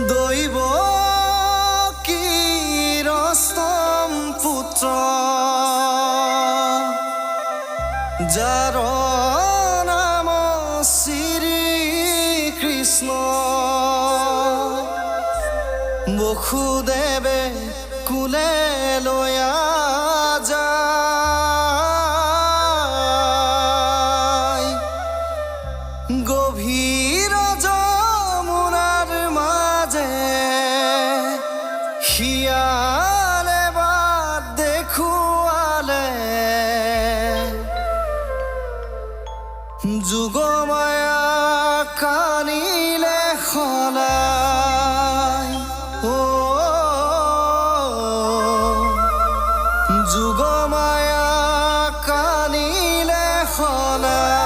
দৈব কি রস্তম পুত্র যার নাম শ্রী কৃষ্ণ বসুদেবে কুলে লয়া যায় গভীর যমুনার মাঝে শিয়ালে বাদ দেখুয়ালে যুগমায়া কানিলে খলাই ও যুগমায়া কানিলে খলাই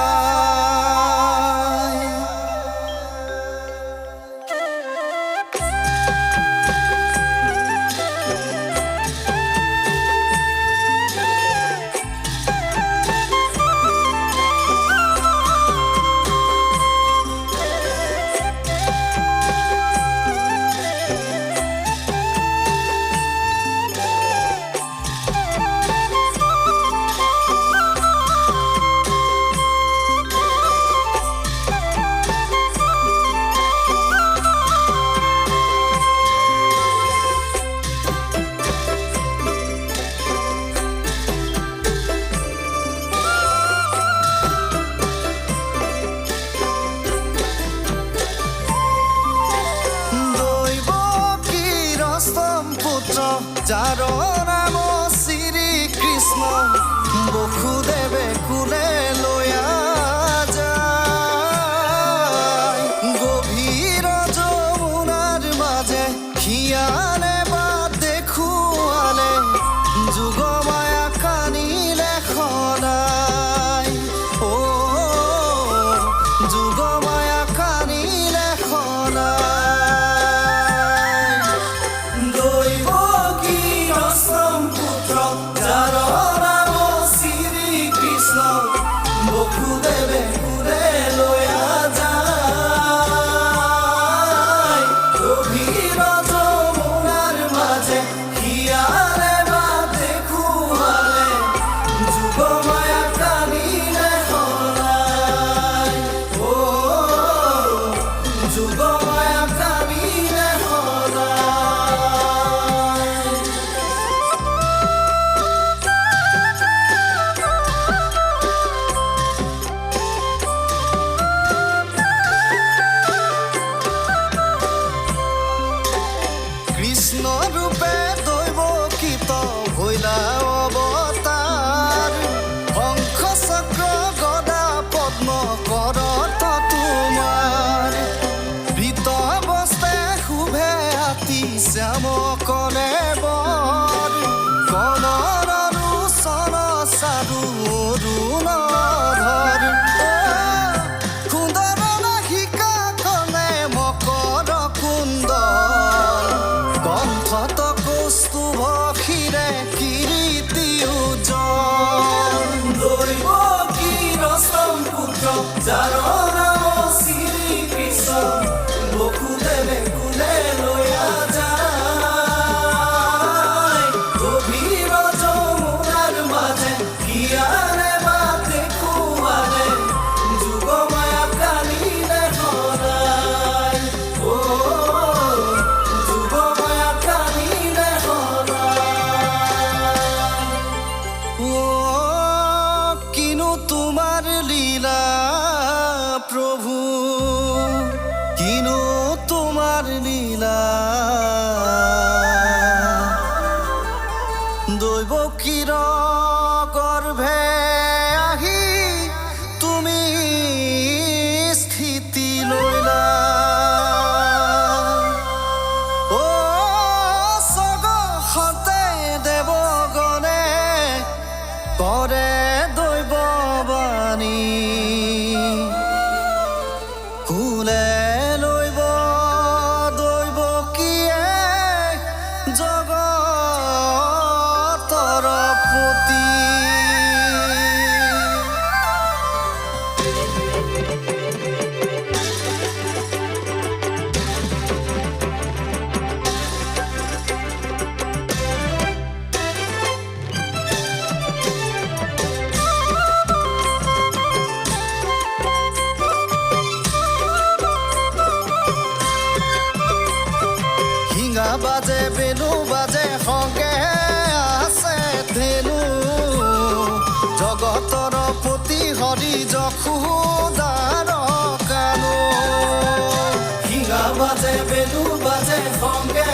যার নাম শ্রী কৃষ্ণ বসুদেবে কুলে লয়া যায় গভীর যমুনার মাঝে শিয়ালে বা দেখুয়ালে যুগমায়া কানিলে খলাই ও যুগমায়া কানিলে খলাই বসুদেবে কুলে লয়া যায় গভীর যমুনার মাঝে শিয়ালে বা দেখুয়ালে যুগমায়া কানিলে খলাই ও যুগমায়া কানিলে খলাই কৃষ্ণ রূপে দৈবকীত হইলা অবতার শঙ্খ চক্র গদা পদ্ম করত তোমার বৃত বস্তে শুভে হাতী শ্যাম কলে বৰ কমলৰু চল চাৰু অৰুণধৰ সুন্দৰ নাসিকা কলে মকৰ কুণ্ডল কণ্ঠত কৌস্তুভ ক্ষীৰে কীৰ্তি উজ্জ্বল দৈব কি ৰস্তম পুত্ৰ যাৰ নাম শ্ৰী কৃষ্ণ বসুদেৱে কুলে লয়া যায় গভীৰ যমুনাৰ মাজে শিয়ালে বা দেখুৱালে যুগমায়া কানিলে খলাই ও যুগমায়া কানিলে খলাই ও কিনো তোমাৰ লীলা প্ৰভু কিনো তোমাৰ লীলা দৈবকীৰ গৰ্ভে আহি তুমি স্থিতি লৈলা ও সগতে দেৱগণে কৰে দৈৱবাণী কুলে লৈব দৈবকীয়ে জগতৰ পতি বাজে বেনু বাজে সঙ্গে আছে ধেনু জগতৰ পতি হৰি যশোদাৰ কানো শিঙা বাজে বেনু বাজে সঙ্গে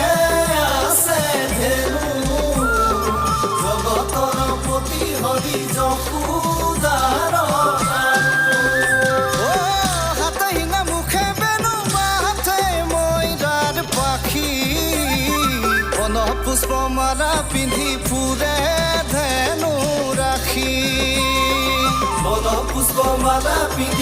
আছে ধেনু জগতৰ পতি হৰি যশোদাৰ পুষ্পমালা পিন্ধি ফুৰে ধেনু ৰাখি বন পুষ্পমালা পিন্ধি